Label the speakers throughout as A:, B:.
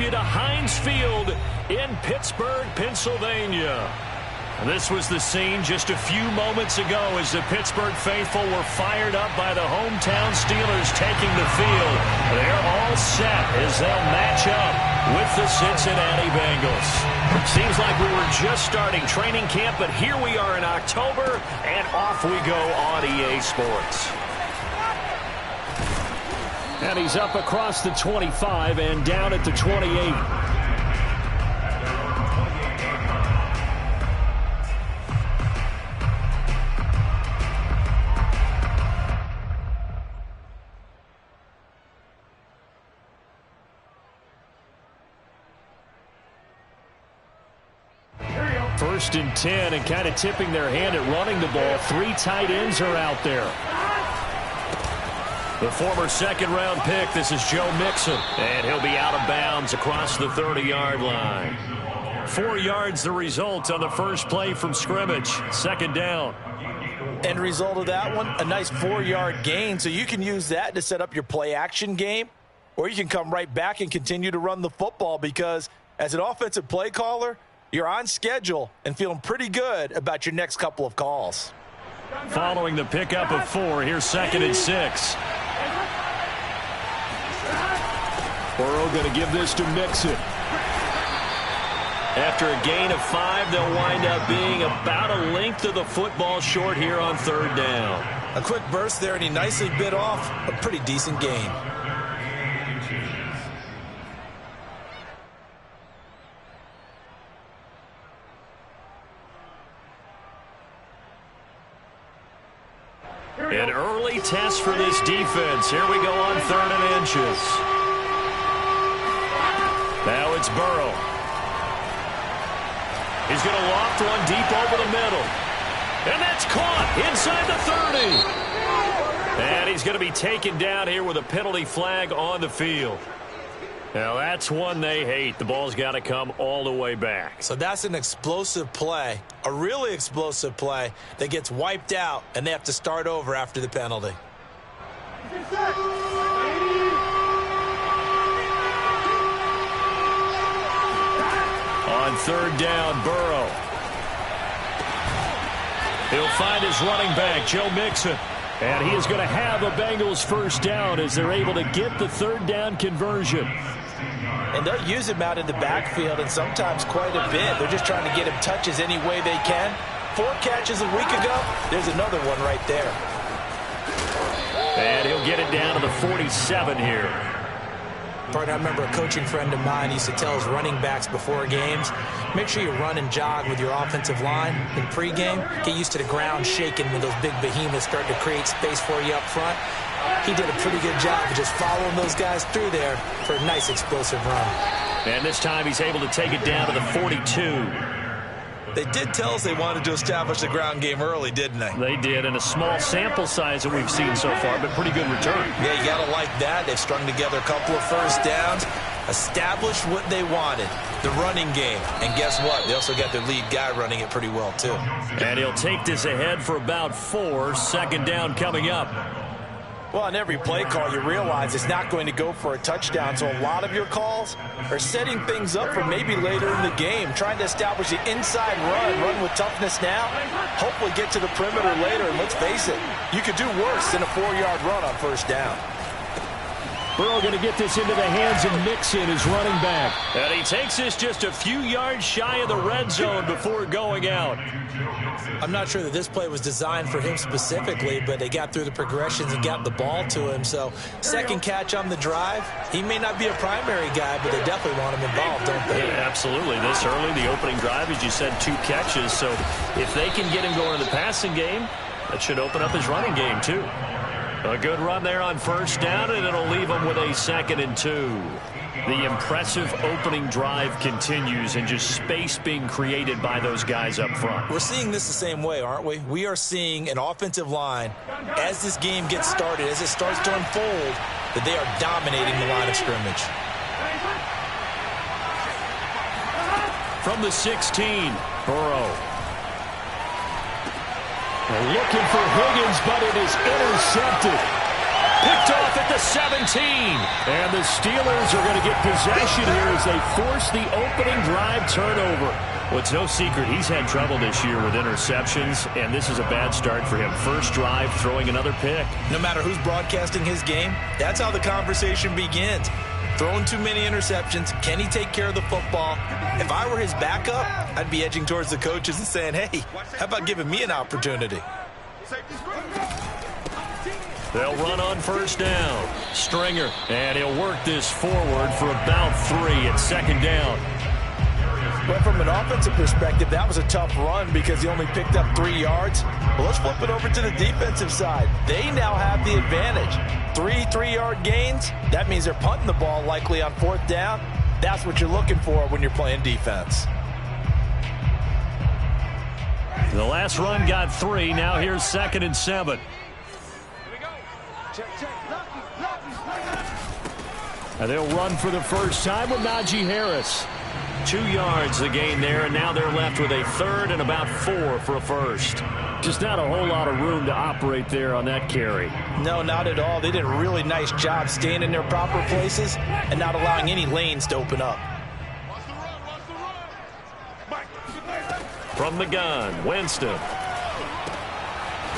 A: you to Heinz Field in Pittsburgh, Pennsylvania. This was the scene just a few moments ago as the Pittsburgh faithful were fired up by the hometown Steelers taking the field. They're all set as they'll match up with the Cincinnati Bengals. Seems like we were just starting training camp, but here we are in October, and off we go on EA Sports. And he's up across the 25 and down at the 28. First and 10, and kind of tipping their hand at running the ball. 3 tight ends are out there. The former second-round pick, this is Joe Mixon. And he'll be out of bounds across the 30-yard line. 4 yards the result on the first play from scrimmage. Second down.
B: End result of that one, a nice 4-yard gain. So you can use that to set up your play-action game, or you can come right back and continue to run the football because as an offensive play caller, you're on schedule and feeling pretty good about your next couple of calls.
A: Following the pickup of 4, here's 2nd and 6. Burrow going to give this to Mixon. After a gain of 5, they'll wind up being about a length of the football short here on 3rd down.
B: A quick burst there, and he nicely bit off a pretty decent gain.
A: An early test for this defense. Here we go on 3rd and inches. Now it's Burrow. He's going to loft one deep over the middle. And that's caught inside the 30. And he's going to be taken down here with a penalty flag on the field. Now that's one they hate. The ball's got to come all the way back.
B: So that's an explosive play, a really explosive play that gets wiped out, and they have to start over after the penalty.
A: On 3rd down, Burrow. He'll find his running back, Joe Mixon. And he is going to have a Bengals first down as they're able to get the 3rd down conversion.
B: And they'll use him out in the backfield, and sometimes quite a bit. They're just trying to get him touches any way they can. 4 catches a week ago. There's another one right there.
A: And he'll get it down to the 47 here.
B: Partner, I remember a coaching friend of mine used to tell his running backs before games, make sure you run and jog with your offensive line in pregame. Get used to the ground shaking when those big behemoths start to create space for you up front. He did a pretty good job of just following those guys through there for a nice explosive run.
A: And this time he's able to take it down to the 42.
B: They did tell us they wanted to establish the ground game early, didn't they?
A: They did, and a small sample size that we've seen so far, but pretty good return.
B: Yeah, you got to like that. They've strung together a couple of first downs, established what they wanted, the running game. And guess what? They also got their lead guy running it pretty well, too.
A: And he'll take this ahead for about 4. 2nd down coming up.
B: Well, on every play call, you realize it's not going to go for a touchdown, so a lot of your calls are setting things up for maybe later in the game, trying to establish the inside run with toughness now, hopefully get to the perimeter later, and let's face it, you could do worse than a 4-yard run on 1st down.
A: Burrow going to get this into the hands of Mixon, his running back. And he takes this just a few yards shy of the red zone before going out.
B: I'm not sure that this play was designed for him specifically, but they got through the progressions and got the ball to him. So 2nd catch on the drive. He may not be a primary guy, but they definitely want him involved, don't they?
A: Yeah, absolutely. This early, the opening drive, as you said, 2 catches. So if they can get him going in the passing game, that should open up his running game too. A good run there on 1st down, and it'll leave him with a 2nd and 2. The impressive opening drive continues, and just space being created by those guys up front.
B: We're seeing this the same way, aren't we? We are seeing an offensive line, as this game gets started, as it starts to unfold, that they are dominating the line of scrimmage.
A: From the 16, Burrow. They're looking for Higgins, but it is intercepted. Picked off at the 17. And the Steelers are going to get possession here as they force the opening drive turnover. Well, it's no secret he's had trouble this year with interceptions, and this is a bad start for him. First drive, throwing another pick.
B: No matter who's broadcasting his game, that's how the conversation begins. Throwing too many interceptions, can he take care of the football? If I were his backup, I'd be edging towards the coaches and saying, hey, how about giving me an opportunity?
A: They'll run on first down. Stringer, and he'll work this forward for about 3 at second down.
B: But from an offensive perspective, that was a tough run because he only picked up 3 yards. Well, let's flip it over to the defensive side. They now have the advantage. 3 3-yard gains, that means they're punting the ball likely on 4th down. That's what you're looking for when you're playing defense.
A: The last run got 3. Now here's 2nd and 7. And they'll run for the first time with Najee Harris. 2 yards the gain there, and now they're left with a 3rd and about 4 for a first. Just not a whole lot of room to operate there on that carry.
B: No, not at all. They did a really nice job staying in their proper places and not allowing any lanes to open up.
A: From the gun, Winston.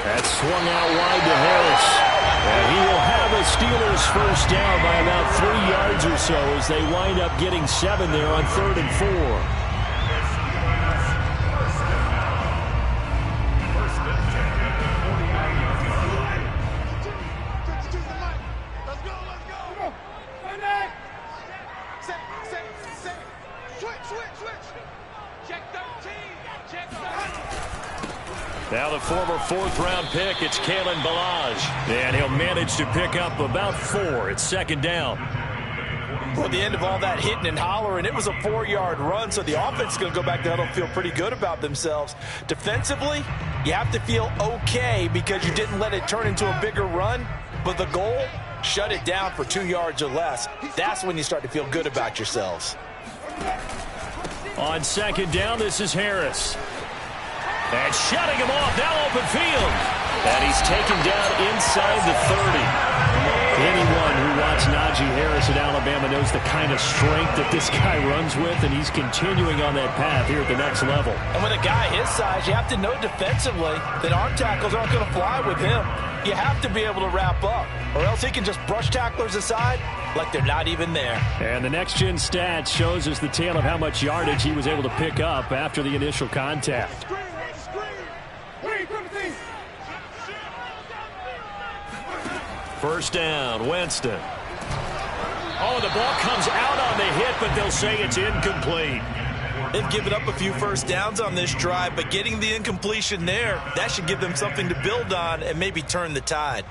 A: That's swung out wide to Harris. And he will have a Steelers first down by about 3 yards or so as they wind up getting 7 there on 3rd and 4. Now the former 4th-round pick, it's Kalen Ballage. And he'll manage to pick up about 4 at second down.
B: Well, at the end of all that hitting and hollering, it was a 4-yard run, so the offense is going to go back to huddle and feel pretty good about themselves. Defensively, you have to feel okay because you didn't let it turn into a bigger run, but the goal, shut it down for 2 yards or less. That's when you start to feel good about yourselves.
A: On second down, this is Harris. And shutting him off, now open field. And he's taken down inside the 30. Anyone who watched Najee Harris at Alabama knows the kind of strength that this guy runs with, and he's continuing on that path here at the next level.
B: And with a guy his size, you have to know defensively that arm tackles aren't going to fly with him. You have to be able to wrap up, or else he can just brush tacklers aside like they're not even there.
A: And the next-gen stats shows us the tale of how much yardage he was able to pick up after the initial contact. First down, Winston. Oh, the ball comes out on the hit, but they'll say it's incomplete.
B: They've given up a few first downs on this drive, but getting the incompletion there, that should give them something to build on and maybe turn the tide.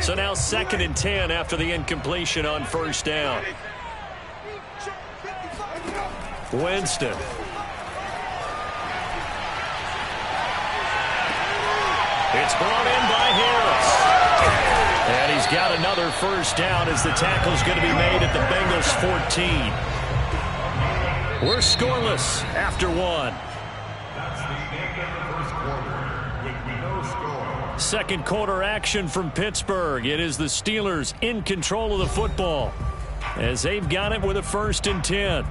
A: So now 2nd and 10 after the incompletion on first down. Winston. It's brought in by Harris. And he's got another first down as the tackle's going to be made at the Bengals 14. We're scoreless after 1. Second quarter action from Pittsburgh. It is the Steelers in control of the football as they've got it with a 1st and 10.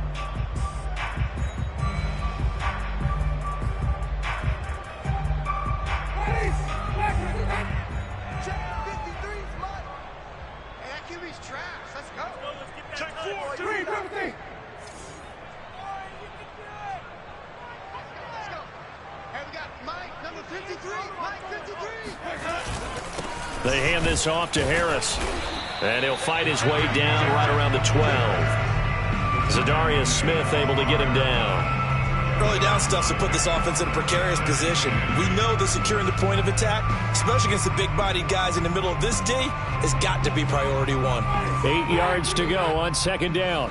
A: They hand this off to Harris, and he'll fight his way down right around the 12. Zadarius Smith able to get him down.
B: Early down stuff to put this offense in a precarious position. We know that securing the point of attack, especially against the big-bodied guys in the middle of this D, has got to be priority 1.
A: 8 yards to go on second down.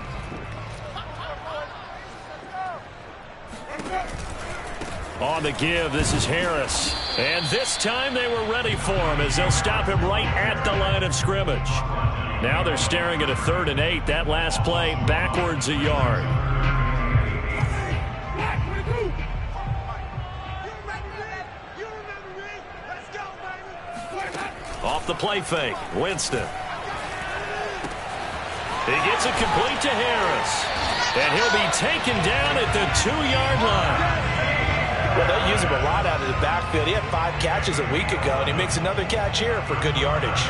A: On the give, this is Harris. And this time they were ready for him as they'll stop him right at the line of scrimmage. Now they're staring at a 3rd and 8. That last play backwards a yard. Off the play fake. Winston. He gets it complete to Harris. And he'll be taken down at the 2-yard line.
B: Well, they use him a lot out of the backfield. He had 5 catches a week ago, and he makes another catch here for good yardage.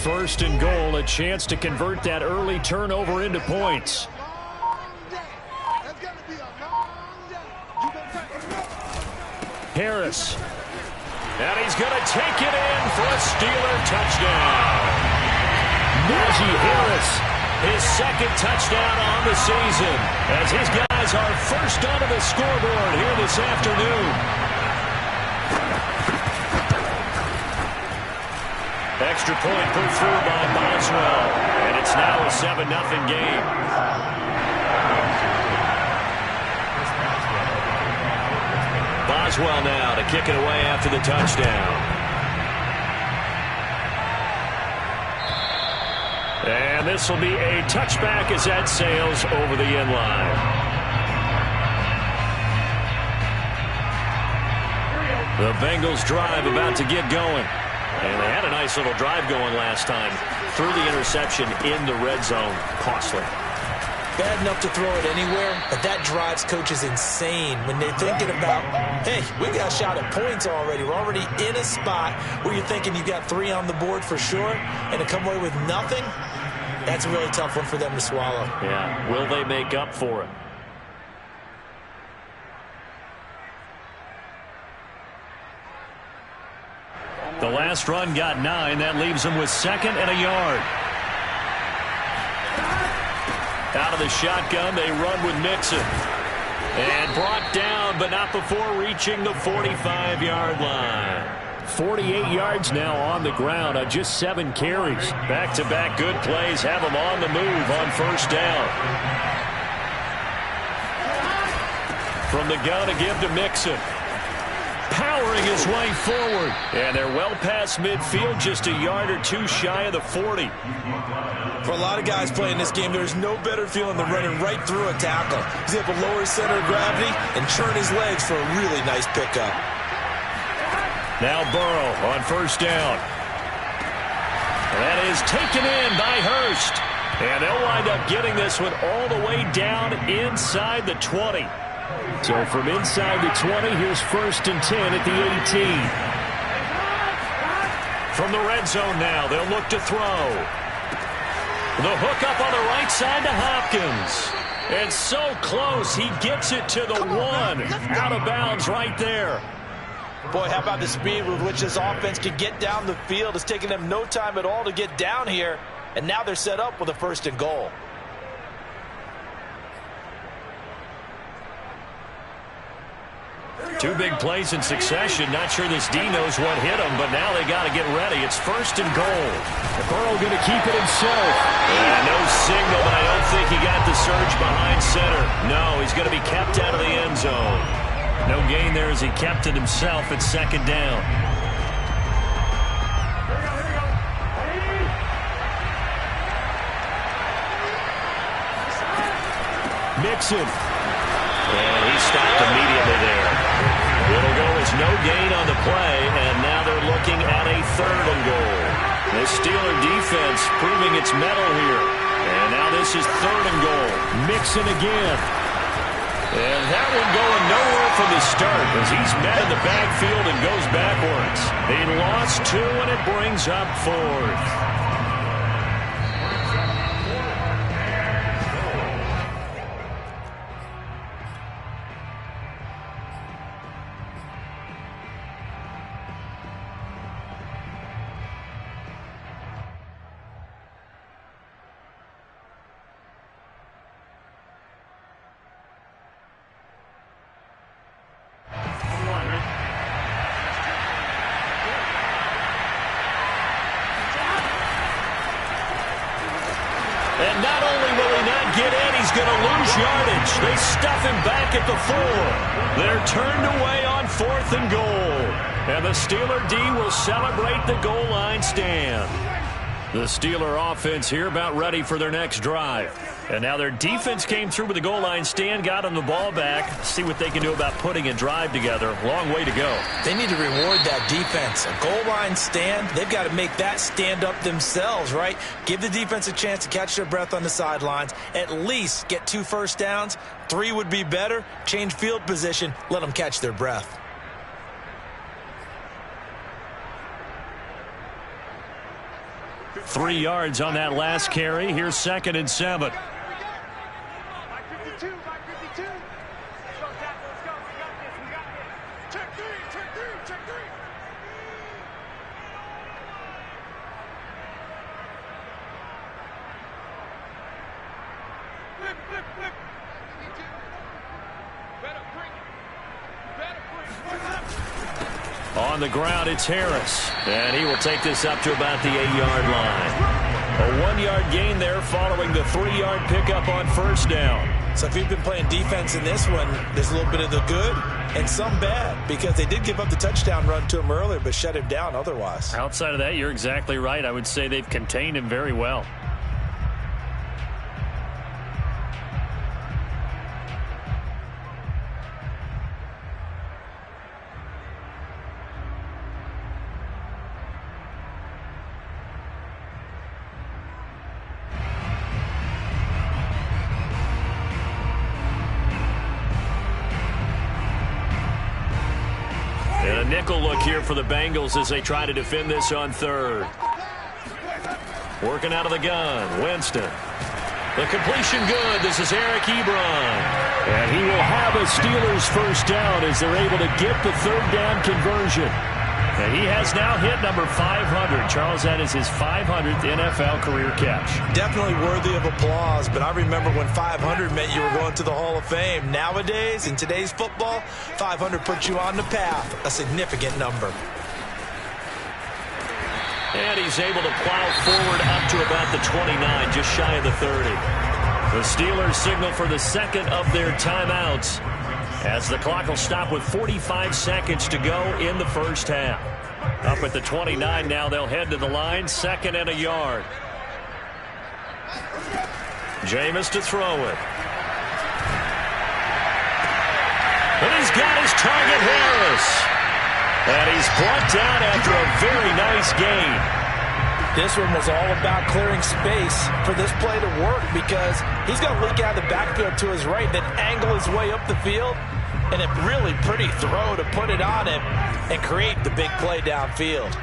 A: First and goal, a chance to convert that early turnover into points. Harris. And he's going to take it in for a Steeler touchdown. Najee Harris, his second touchdown on the season, as his guys are first onto the scoreboard here this afternoon. Extra point put through by Boswell, and it's now a 7-0 game. Boswell now to kick it away after the touchdown. And this will be a touchback as that sails over the end line. The Bengals drive about to get going. And they had a nice little drive going last time. Threw the interception in the red zone. Costly.
B: Bad enough to throw it anywhere, but that drives coaches insane when they're thinking about, hey, we got a shot at points already. We're already in a spot where you're thinking you got 3 on the board for sure, and to come away with nothing, that's a really tough one for them to swallow.
A: Yeah, will they make up for it? The last run got 9. That leaves them with 2nd and a yard. Out of the shotgun, they run with Mixon. And brought down, but not before reaching the 45-yard line. 48 yards now on the ground on just 7 carries. Back-to-back good plays have them on the move on first down. From the gun to give to Mixon. Powering his way forward. And they're well past midfield, just a yard or 2 shy of the 40.
B: For a lot of guys playing this game, there's no better feeling than running right through a tackle. He's able to lower his center of gravity and churn his legs for a really nice pickup.
A: Now Burrow on first down. That is taken in by Hurst. And they'll wind up getting this one all the way down inside the 20. So from inside the 20, here's 1st and 10 at the 18. From the red zone now, they'll look to throw. The hook up on the right side to Hopkins. And so close, he gets it to the 1. Out of bounds right there.
B: Boy, how about the speed with which this offense can get down the field? It's taken them no time at all to get down here. And now they're set up with a 1st and goal.
A: Two big plays in succession. Not sure this D knows what hit him, but now they got to get ready. It's 1st and goal. Burrow going to keep it himself. And no signal, but I don't think he got the surge behind center. No, he's going to be kept out of the end zone. No gain there as he kept it himself at 2nd down. Mixon. And he stopped immediately there. It'll go as no gain on the play, and now they're looking at a 3rd and goal. The Steeler defense proving its mettle here. And now this is 3rd and goal. Mixon again. And that one going nowhere from the start as he's met in the backfield and goes backwards. He lost 2, and it brings up 4th. going to lose yardage. They stuff him back at the 4. They're turned away on 4th and goal. And the Steeler D will celebrate the goal line stand. The Steeler offense here about ready for their next drive. And now their defense came through with the goal line stand, got them the ball back. See what they can do about putting a drive together. Long way to go.
B: They need to reward that defense. A goal line stand, they've got to make that stand up themselves, right? Give the defense a chance to catch their breath on the sidelines. At least get 2 first downs. 3 would be better. Change field position. Let them catch their breath.
A: Three yards on that last carry. Here's 2nd and 7. On the ground, it's Harris. And he will take this up to about the 8-yard line. A 1-yard gain there following the 3-yard pickup on first down.
B: So if you've been playing defense in this one, there's a little bit of the good and some bad, because they did give up the touchdown run to him earlier but shut him down otherwise.
A: Outside of that, you're exactly right. I would say they've contained him very well. And a nickel look here for the Bengals as they try to defend this on 3rd. Working out of the gun, Winston. The completion good. This is Eric Ebron. And he will have a Steelers first down as they're able to get the 3rd down conversion. And he has now hit number 500. Charles, that is his 500th NFL career catch.
B: Definitely worthy of applause, but I remember when 500 meant you were going to the Hall of Fame. Nowadays, in today's football, 500 puts you on the path, a significant number.
A: And he's able to plow forward up to about the 29, just shy of the 30. The Steelers signal for the 2nd of their timeouts, as the clock will stop with 45 seconds to go in the first half. Up at the 29 now, they'll head to the line, 2nd and a yard. Jameis to throw it. And he's got his target, Harris. And he's brought down after a very nice gain.
B: This one was all about clearing space for this play to work, because he's going to leak out of the backfield to his right, then angle his way up the field, and a really pretty throw to put it on him and create the big play downfield.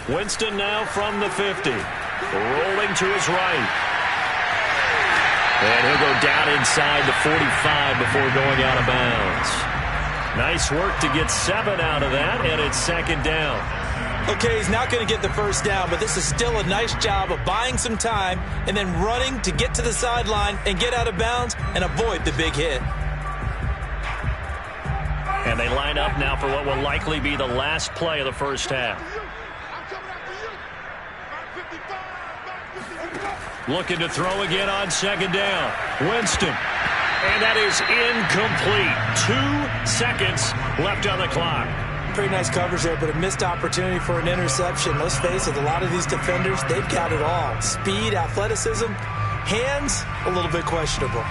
A: Winston now from the 50, rolling to his right. And he'll go down inside the 45 before going out of bounds. Nice work to get 7 out of that, and it's 2nd down.
B: Okay, he's not going to get the first down, but this is still a nice job of buying some time and then running to get to the sideline and get out of bounds and avoid the big hit.
A: And they line up now for what will likely be the last play of the first half. Looking to throw again on 2nd down. Winston. And that is incomplete. 2 seconds left on the clock.
B: Pretty nice coverage there, but a missed opportunity for an interception. Let's face it, a lot of these defenders, they've got it all. Speed, athleticism, hands, a little bit questionable.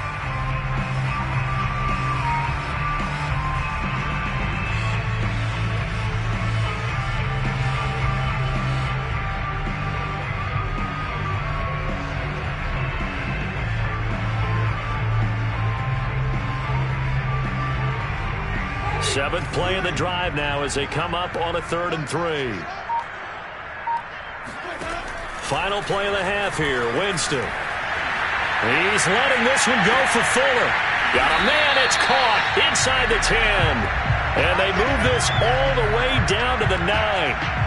A: Seventh play of the drive now as they come up on a 3rd and 3. Final play of the half here, Winston. He's letting this one go for Fuller. Got a man, it's caught inside the 10. And they move this all the way down to the 9.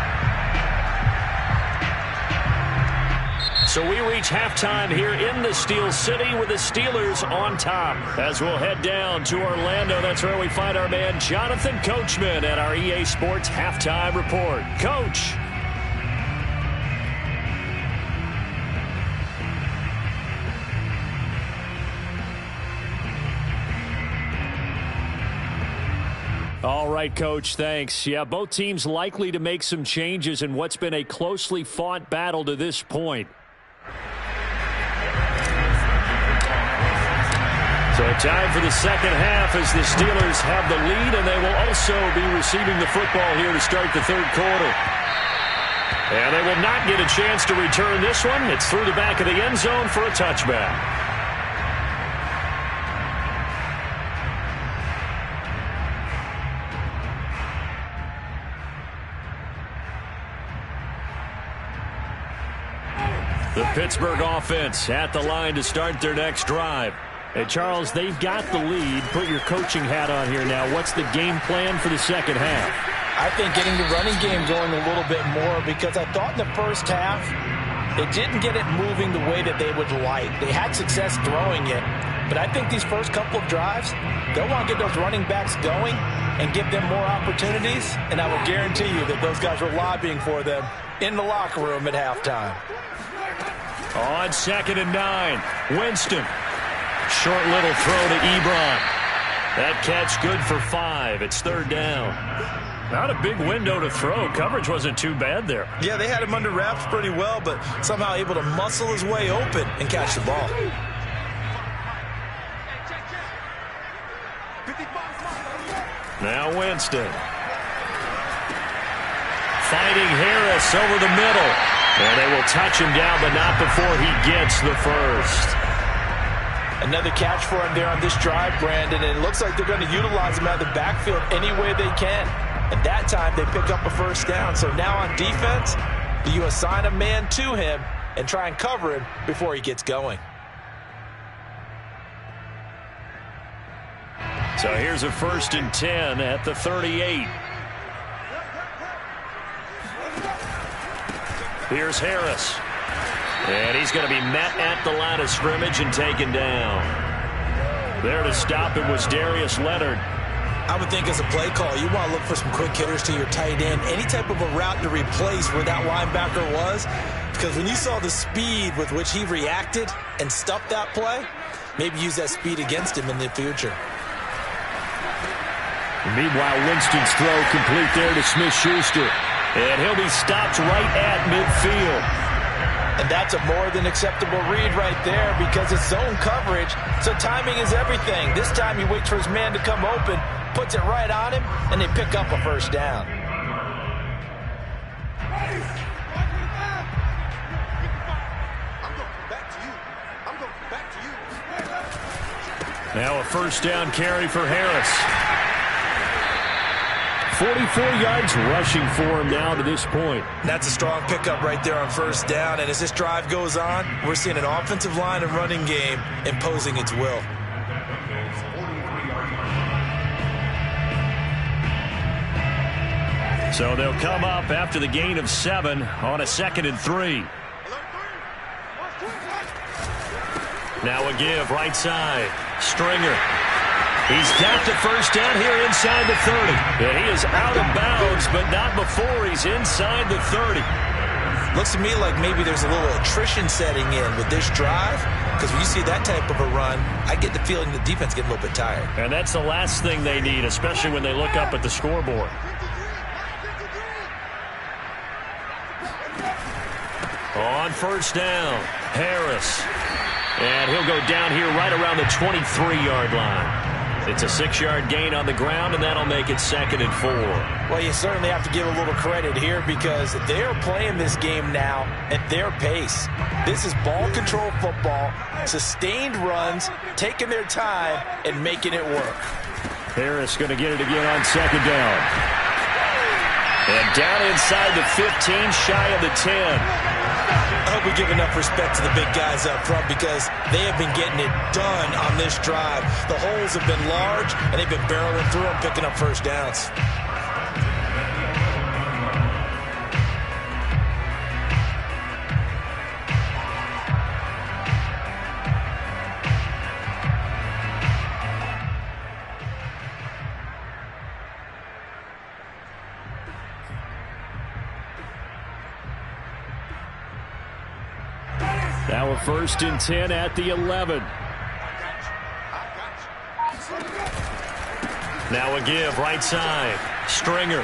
A: So we reach halftime here in the Steel City with the Steelers on top. As we'll head down to Orlando, that's where we find our man Jonathan Coachman at our EA Sports Halftime Report. Coach. All right, Coach, thanks. Yeah, both teams likely to make some changes in what's been a closely fought battle to this point. So time for the second half as the Steelers have the lead, and they will also be receiving the football here to start the third quarter. And they will not get a chance to return this one. It's through the back of the end zone for a touchback. The Pittsburgh offense at the line to start their next drive. Hey, Charles, they've got the lead. Put your coaching hat on here now. What's the game plan for the second half?
B: I think getting the running game going a little bit more, because I thought in the first half they didn't get it moving the way that they would like. They had success throwing it, but I think these first couple of drives, they'll want to get those running backs going and give them more opportunities, and I will guarantee you that those guys were lobbying for them in the locker room at halftime.
A: On 2nd and 9, Winston. Short little throw to Ebron. That catch good for 5. It's 3rd down. Not a big window to throw. Coverage wasn't too bad there.
B: Yeah, they had him under wraps pretty well, but somehow able to muscle his way open and catch the ball.
A: Now Winston. Fighting Harris over the middle. And they will touch him down, but not before he gets the first.
B: Another catch for him there on this drive, Brandon, and it looks like they're going to utilize him out of the backfield any way they can. And that time they pick up a first down. So now on defense, do you assign a man to him and try and cover him before he gets going?
A: So here's a 1st and 10 at the 38. Here's Harris. And he's going to be met at the line of scrimmage and taken down. There to stop him was Darius Leonard.
B: I would think as a play call, you want to look for some quick hitters to your tight end. Any type of a route to replace where that linebacker was. Because when you saw the speed with which he reacted and stuffed that play, maybe use that speed against him in the future.
A: Meanwhile, Winston's throw complete there to Smith-Schuster. And he'll be stopped right at midfield.
B: And that's a more than acceptable read right there because it's zone coverage, so timing is everything. This time he waits for his man to come open, puts it right on him, and they pick up a first down.
A: Now a first down carry for Harris. 44 yards rushing for him now to this point.
B: That's a strong pickup right there on first down. And as this drive goes on, we're seeing an offensive line and running game imposing its will.
A: So they'll come up after the gain of 7 on a 2nd and 3. Now a give right side. Stringer. He's got the first down here inside the 30. And he is out of bounds, but not before he's inside the 30.
B: Looks to me like maybe there's a little attrition setting in with this drive, because when you see that type of a run, I get the feeling the defense getting a little bit tired.
A: And that's the last thing they need, especially when they look up at the scoreboard. On first down, Harris. And he'll go down here right around the 23-yard line. It's a 6-yard gain on the ground, and that'll make it 2nd and 4.
B: Well, you certainly have to give a little credit here because they're playing this game now at their pace. This is ball control football, sustained runs, taking their time, and making it work.
A: Harris going to get it again on 2nd down. And down inside the 15, shy of the 10.
B: I hope we give enough respect to the big guys up front because they have been getting it done on this drive. The holes have been large, and they've been barreling through them, picking up first downs.
A: Now a 1st and 10 at the 11. Now a give right side. Stringer.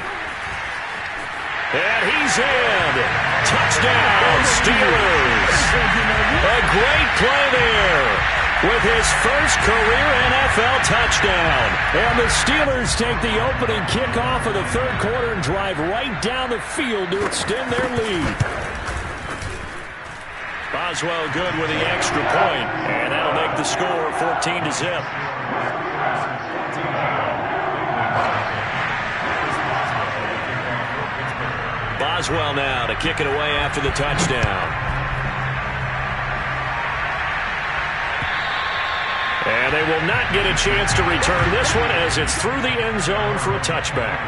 A: And he's in. Touchdown, Steelers. A great play there with his first career NFL touchdown. And the Steelers take the opening kickoff of the third quarter and drive right down the field to extend their lead. Boswell good with the extra point, and that'll make the score 14-0. Boswell now to kick it away after the touchdown. And they will not get a chance to return this one as it's through the end zone for a touchback.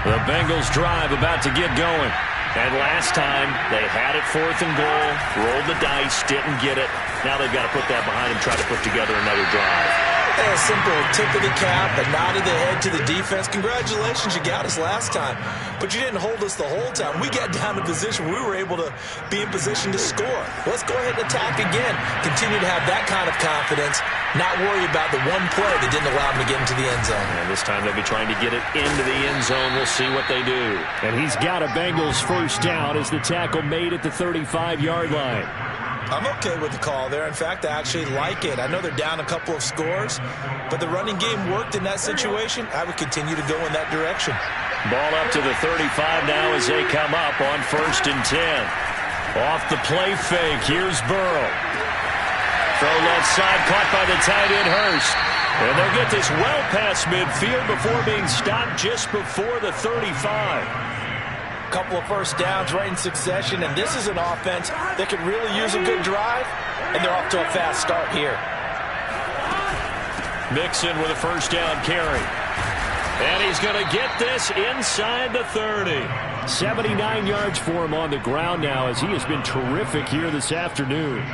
A: The Bengals drive about to get going. And last time, they had it 4th and goal, rolled the dice, didn't get it. Now they've got to put that behind them, try to put together another drive.
B: A simple tip of the cap, a nod of the head to the defense. Congratulations, you got us last time. But you didn't hold us the whole time. We got down to position where we were able to be in position to score. Let's go ahead and attack again. Continue to have that kind of confidence. Not worry about the one play that didn't allow them to get into the end zone.
A: And this time they'll be trying to get it into the end zone. We'll see what they do. And he's got a Bengals first down as the tackle made at the 35-yard line.
B: I'm okay with the call there. In fact, I actually like it. I know they're down a couple of scores, but the running game worked in that situation. I would continue to go in that direction.
A: Ball up to the 35 now as they come up on 1st and 10. Off the play fake, here's Burrow. Throw left side, caught by the tight end Hurst. And they'll get this well past midfield before being stopped just before the 35.
B: Couple of first downs right in succession, and this is an offense that could really use a good drive, and they're off to a fast start here.
A: Mixon with a first down carry. And he's going to get this inside the 30. 79 yards for him on the ground now as he has been terrific here this afternoon.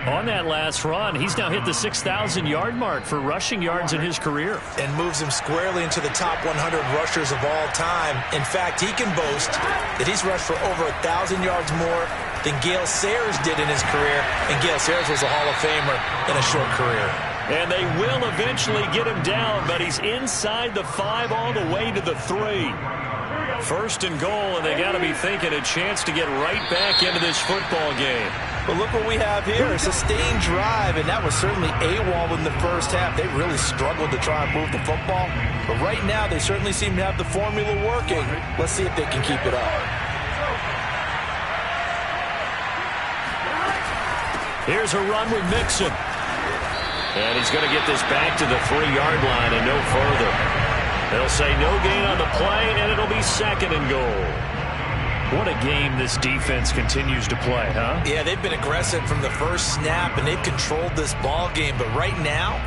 A: On that last run, he's now hit the 6,000-yard mark for rushing yards in his career.
B: And moves him squarely into the top 100 rushers of all time. In fact, he can boast that he's rushed for over 1,000 yards more than Gale Sayers did in his career. And Gale Sayers was a Hall of Famer in a short career.
A: And they will eventually get him down, but he's inside the 5 all the way to the 3. 1st and goal, and they got to be thinking a chance to get right back into this football game.
B: But look what we have here, a sustained drive, and that was certainly AWOL in the first half. They really struggled to try and move the football. But right now, they certainly seem to have the formula working. Let's see if they can keep it up.
A: Here's a run with Mixon. And he's going to get this back to the 3-yard line and no further. They'll say no gain on the play, and it'll be 2nd and goal. What a game this defense continues to play, huh?
B: Yeah, they've been aggressive from the first snap, and they've controlled this ball game. But right now,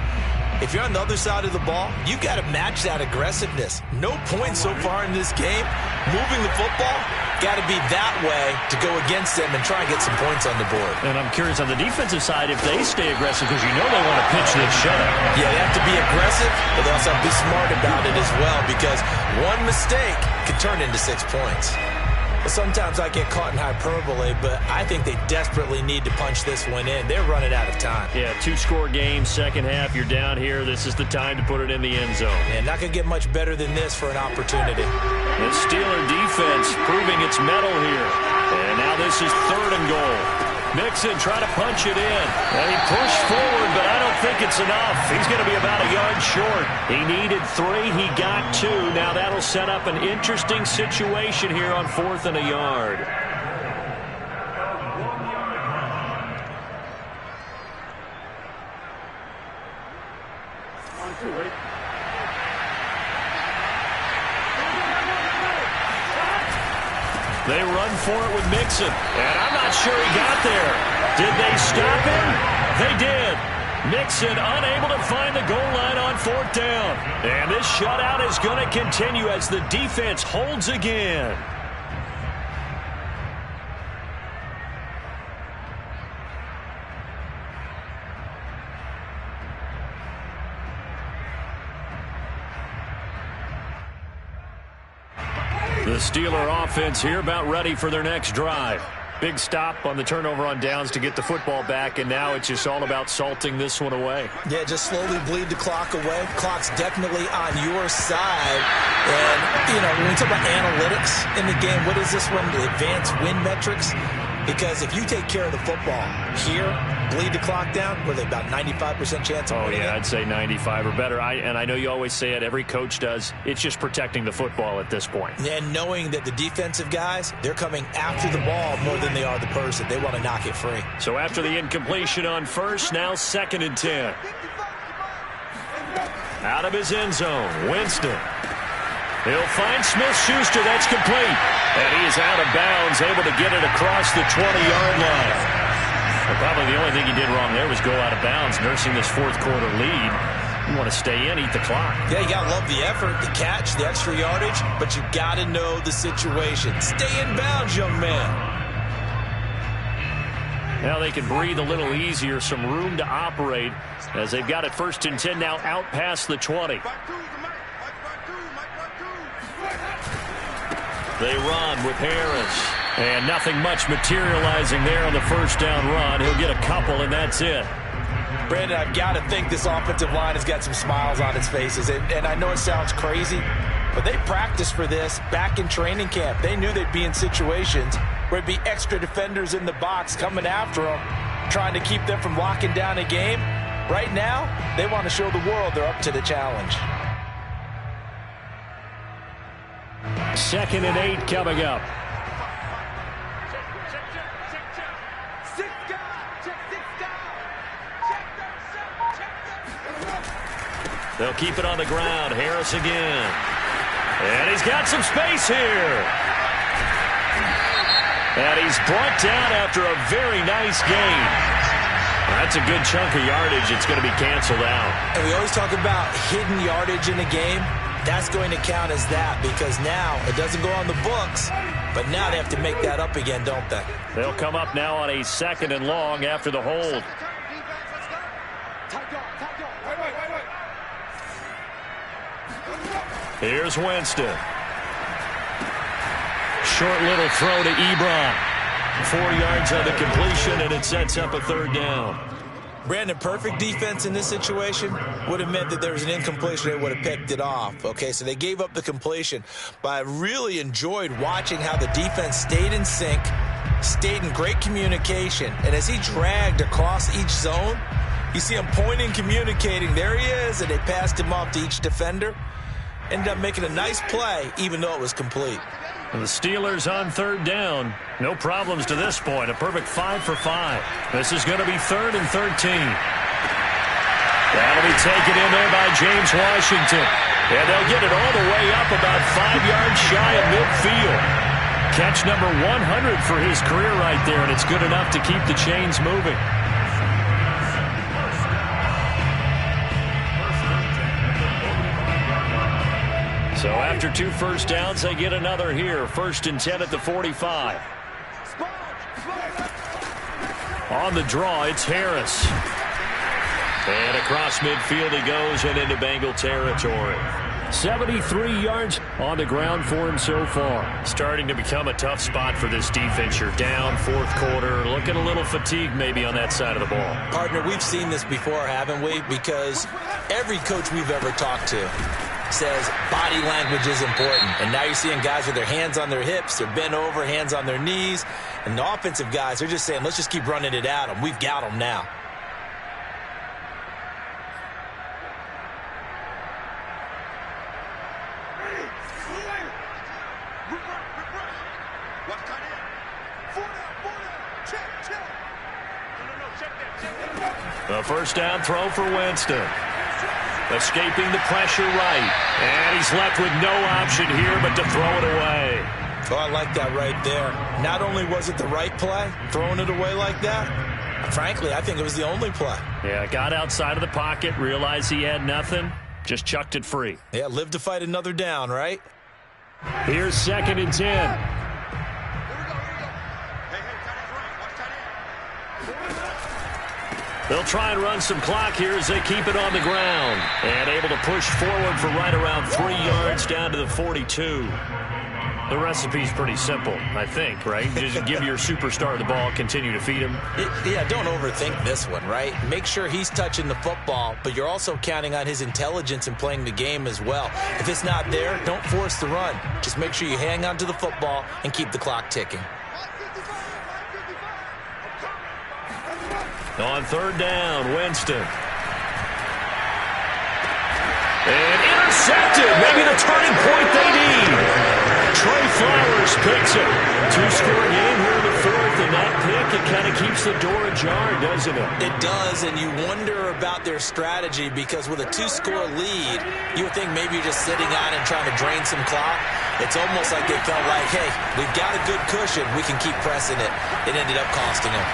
B: if you're on the other side of the ball, you got to match that aggressiveness. No points so far in this game. Moving the football, got to be that way to go against them and try and get some points on the board.
A: And I'm curious on the defensive side if they stay aggressive, because you know they want to pitch this shutout.
B: Yeah, they have to be aggressive, but they also have to be smart about it as well, because one mistake could turn into 6 points. Well, sometimes I get caught in hyperbole, but I think they desperately need to punch this one in. They're running out of time.
A: Yeah, 2-score game, second half, you're down here. This is the time to put it in the end zone.
B: And not going to get much better than this for an opportunity.
A: The Steeler defense proving its mettle here. And now this is 3rd and goal. Mixon trying to punch it in. And he pushed forward, but I don't think it's enough. He's going to be about a yard short. He needed 3. He got 2. Now that'll set up an interesting situation here on 4th and a yard. They run for it with Mixon, and I'm not sure he got there. Did they stop him? They did. Mixon unable to find the goal line on 4th down. And this shutout is going to continue as the defense holds again. The Steeler offense here about ready for their next drive. Big stop on the turnover on downs to get the football back, and now it's just all about salting this one away.
B: Yeah, just slowly bleed the clock away. Clock's definitely on your side. And, you know, when we talk about analytics in the game, what is this one? The advanced win metrics? Because if you take care of the football here, bleed the clock down, with about 95% chance of winning.
A: Oh, yeah, I'd say 95 or better. And I know you always say it, every coach does. It's just protecting the football at this point.
B: And knowing that the defensive guys, they're coming after the ball more than they are the person. They want to knock it free.
A: So after the incompletion on first, now 2nd and 10. Out of his end zone, Winston. He'll find Smith-Schuster. That's complete. And he is out of bounds, able to get it across the 20-yard line. Well, probably the only thing he did wrong there was go out of bounds, nursing this fourth-quarter lead. You want to stay in, eat the clock.
B: Yeah, you got to love the effort, the catch, the extra yardage, but you got to know the situation. Stay in bounds, young man.
A: Now they can breathe a little easier, some room to operate as they've got it 1st and 10 now out past the 20. They run with Harris. And nothing much materializing there on the first down run. He'll get a couple, and that's it.
B: Brandon, I've got to think this offensive line has got some smiles on its faces. And I know it sounds crazy, but they practiced for this back in training camp. They knew they'd be in situations where it'd be extra defenders in the box coming after them, trying to keep them from locking down a game. Right now, they want to show the world they're up to the challenge.
A: 2nd and 8 coming up. They'll keep it on the ground. Harris again. And he's got some space here. And he's brought down after a very nice gain. That's a good chunk of yardage. It's going to be canceled out.
B: And we always talk about hidden yardage in a game. That's going to count as that because now it doesn't go on the books, but now they have to make that up again, don't they?
A: They'll come up now on a 2nd and long after the hold. Here's Winston. Short little throw to Ebron. 4 yards on the completion, and it sets up a 3rd down.
B: Brandon, perfect defense in this situation would have meant that there was an incompletion. They would have picked it off. Okay, so they gave up the completion. But I really enjoyed watching how the defense stayed in sync, stayed in great communication. And as he dragged across each zone, you see him pointing, communicating. There he is, and they passed him off to each defender. Ended up making a nice play, even though it was complete.
A: And the Steelers on 3rd down. No problems to this point. A perfect 5 for 5. This is going to be 3rd and 13. That'll be taken in there by James Washington. And they'll get it all the way up about 5 yards shy of midfield. Catch number 100 for his career right there, and it's good enough to keep the chains moving. So after 2 first downs, they get another here. 1st and 10 at the 45. On the draw, it's Harris. And across midfield he goes and into Bengal territory. 73 yards on the ground for him so far. Starting to become a tough spot for this defense. You're down 4th quarter. Looking a little fatigued maybe on that side of the ball.
B: Partner, we've seen this before, haven't we? Because every coach we've ever talked to says body language is important. And now you're seeing guys with their hands on their hips, they're bent over, hands on their knees. And the offensive guys, they're just saying, let's just keep running it at them. We've got them now.
A: The first down throw for Winston. Escaping the pressure right. And he's left with no option here but to throw it away.
B: Oh, I like that right there. Not only was it the right play, throwing it away like that, frankly, I think it was the only play.
A: Yeah, got outside of the pocket, realized he had nothing, just chucked it free.
B: Yeah, live to fight another down, right?
A: Here's 2nd and 10. They'll try and run some clock here as they keep it on the ground. And able to push forward for right around 3 yards down to the 42. The recipe's pretty simple, I think, right? Just give your superstar the ball, continue to feed him.
B: Yeah, don't overthink this one, right? Make sure he's touching the football, but you're also counting on his intelligence in playing the game as well. If it's not there, don't force the run. Just make sure you hang on to the football and keep the clock ticking.
A: On third down, Winston. And intercepted. Maybe the turning point they need. Trey Flowers picks it. Two-score game here in the fourth, and that pick, it kind of keeps the door ajar, doesn't it?
B: It does, and you wonder about their strategy because with a two-score lead, you would think maybe you're just sitting on and trying to drain some clock. It's almost like they felt like, hey, we've got a good cushion. We can keep pressing it. It ended up costing them.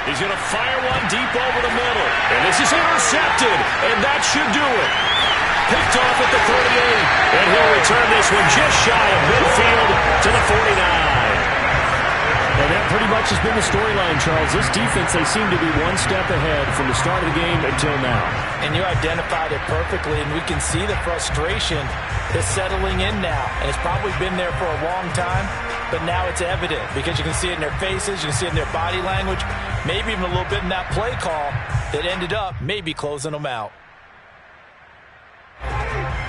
A: He's going to fire one deep over the middle. And this is intercepted, and that should do it. Picked off at the 38, and he'll return this one just shy of midfield to the 49.
C: And that pretty much has been the storyline, Charles. This defense, they seem to be one step ahead from the start of the game until now.
D: And you identified it perfectly, and we can see the frustration is settling in now. And it's probably been there for a long time, but now it's evident because you can see it in their faces, you can see it in their body language, maybe even a little bit in that play call that ended up maybe closing them out.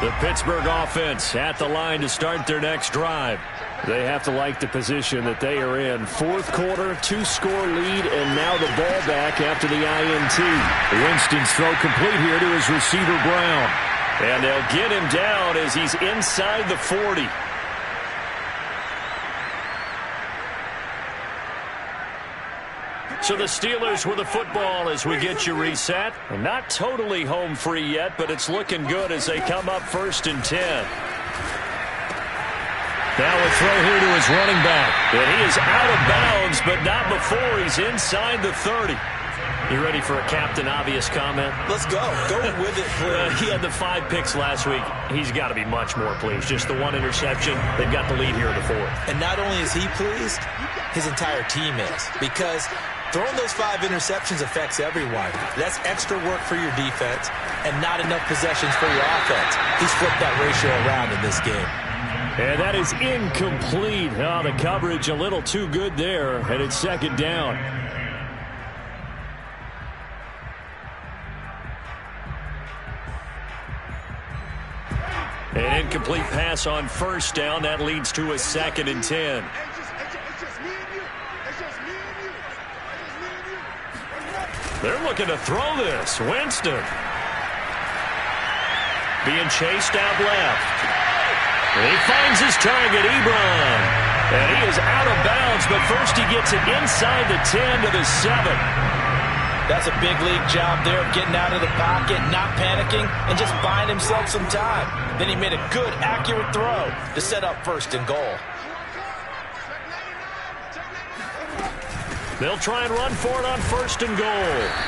A: The Pittsburgh offense at the line to start their next drive. They have to like the position that they are in. Fourth quarter, two-score lead, and now the ball back after the INT. Winston's throw complete here to his receiver, Brown. And they'll get him down as he's inside the 40. So the Steelers with the football as we get you reset. Not totally home free yet, but it's looking good as they come up 1st and 10. Now a throw here to his running back. And he is out of bounds, but not before he's inside the 30. You ready for a Captain Obvious comment?
B: Let's go. Go with it, please.
A: He had the 5 picks last week. He's got to be much more pleased. Just the 1 interception. They've got the lead here in the 4th.
B: And not only is he pleased, his entire team is. Because throwing those 5 interceptions affects everyone. That's extra work for your defense and not enough possessions for your offense. He's flipped that ratio around in this game.
A: And that is incomplete. Oh, the coverage a little too good there, and it's 2nd down. An incomplete pass on 1st down. That leads to a 2nd and 10. They're looking to throw this. Winston. Being chased out left. And he finds his target, Ebron. And he is out of bounds, but first he gets it inside the 10 to the 7.
D: That's a big league job there of getting out of the pocket, not panicking, and just buying himself some time. Then he made a good, accurate throw to set up 1st and goal.
A: They'll try and run for it on 1st and goal.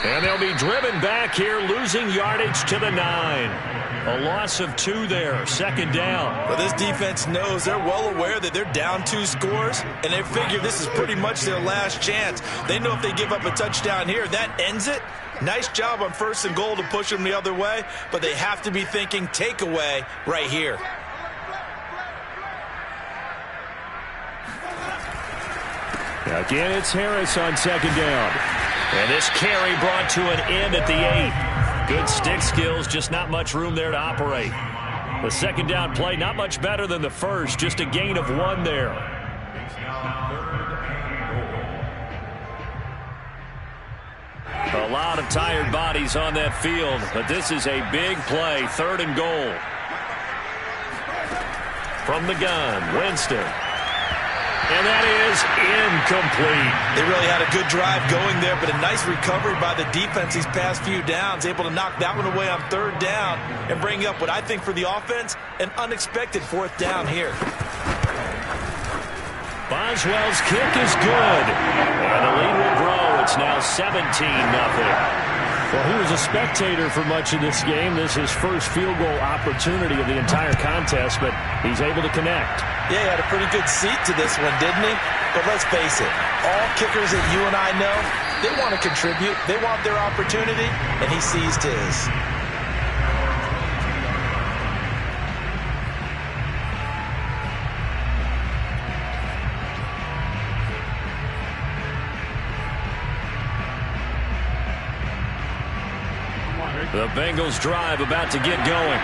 A: And they'll be driven back here, losing yardage to the 9. A loss of 2 there, 2nd down.
D: But this defense knows they're well aware that they're down 2 scores, and they figure this is pretty much their last chance. They know if they give up a touchdown here, that ends it. Nice job on 1st and goal to push them the other way, but they have to be thinking takeaway right here.
A: Again, it's Harris on 2nd down. And this carry brought to an end at the 8. Good stick skills, just not much room there to operate. The 2nd down play, not much better than the first, just a gain of 1 there. A lot of tired bodies on that field, but this is a big play, 3rd and goal. From the gun, Winston. And that is incomplete.
D: They really had a good drive going there, but a nice recovery by the defense these past few downs, able to knock that one away on 3rd down and bring up what I think for the offense, an unexpected 4th down here.
A: Boswell's kick is good. And the lead will grow. It's now 17-0.
C: Well, he was a spectator for much of this game. This is his first field goal opportunity of the entire contest, but he's able to connect.
D: Yeah, he had a pretty good seat to this one, didn't he? But let's face it, all kickers that you and I know, they want to contribute. They want their opportunity, and he seized his.
A: The Bengals drive about to get going.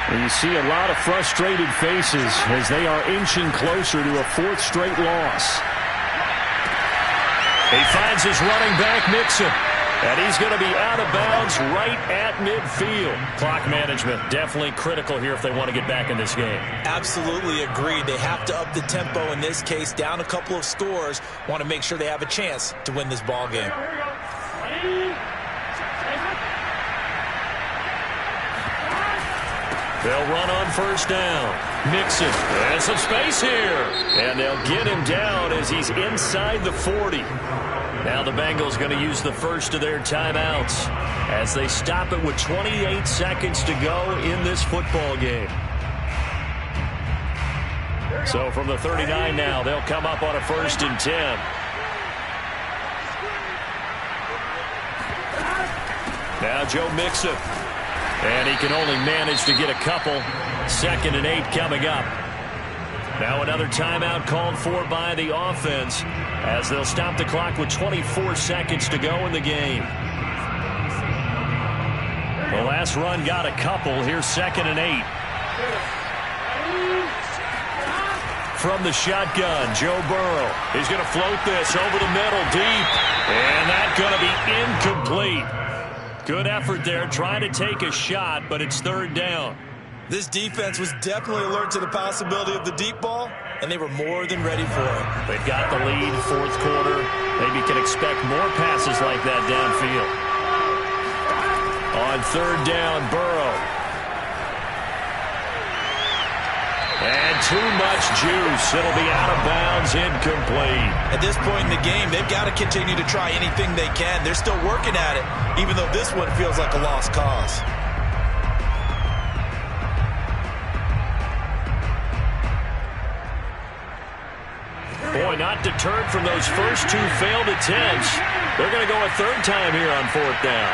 C: And you see a lot of frustrated faces as they are inching closer to a fourth straight loss.
A: He finds his running back, Mixon. And he's going to be out of bounds right at midfield. Clock management definitely critical here if they want to get back in this game.
B: Absolutely agreed. They have to up the tempo in this case, down a couple of scores. Want to make sure they have a chance to win this ball game.
A: They'll run on first down. Mixon has some space here. And they'll get him down as he's inside the 40. Now the Bengals going to use the first of their timeouts as they stop it with 28 seconds to go in this football game. So from the 39 now, they'll come up on a 1st and 10. Now Joe Mixon. And he can only manage to get a couple. 2nd and 8 coming up. Now another timeout called for by the offense as they'll stop the clock with 24 seconds to go in the game. The last run got a couple. Here's 2nd and 8. From the shotgun, Joe Burrow. He's going to float this over the middle deep. And that's going to be incomplete. Good effort there, trying to take a shot, but it's 3rd down.
B: This defense was definitely alert to the possibility of the deep ball, and they were more than ready for it.
A: They've got the lead, 4th quarter. Maybe can expect more passes like that downfield. On 3rd down, Burrow. And too much juice. It'll be out of bounds, incomplete.
B: At this point in the game, they've got to continue to try anything they can. They're still working at it, even though this one feels like a lost cause.
A: Boy, not deterred from those first 2 failed attempts. They're going to go a 3rd time here on 4th down.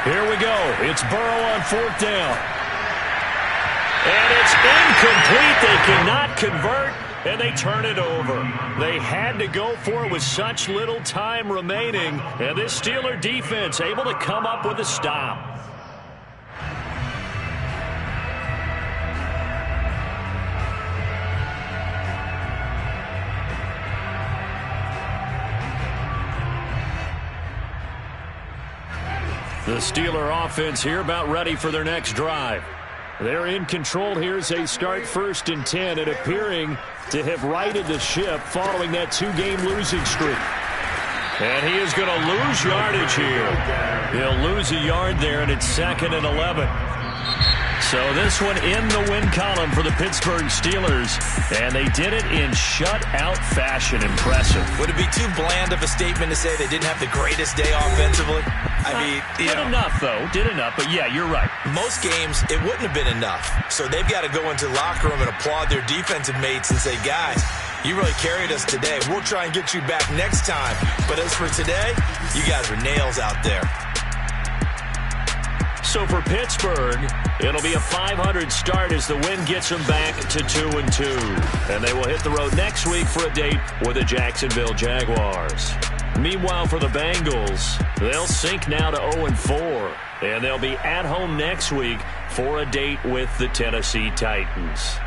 A: Here we go. It's Burrow on 4th down. And it's incomplete. They cannot convert, and they turn it over. They had to go for it with such little time remaining, and this Steeler defense able to come up with a stop. The Steeler offense here about ready for their next drive. They're in control here as they start 1st and 10 and appearing to have righted the ship following that 2-game losing streak. And he is going to lose yardage here. He'll lose a yard there, and it's 2nd and 11. So this one in the win column for the Pittsburgh Steelers, and they did it in shutout fashion. Impressive.
B: Would it be too bland of a statement to say they didn't have the greatest day offensively? I mean,
A: did enough, though. Did enough, but yeah, you're right.
B: Most games, it wouldn't have been enough. So they've got to go into the locker room and applaud their defensive mates and say, guys, you really carried us today. We'll try and get you back next time. But as for today, you guys are nails out there.
A: So for Pittsburgh, it'll be a 500 start as the win gets them back to 2-2. And they will hit the road next week for a date with the Jacksonville Jaguars. Meanwhile, for the Bengals, they'll sink now to 0-4. And they'll be at home next week for a date with the Tennessee Titans.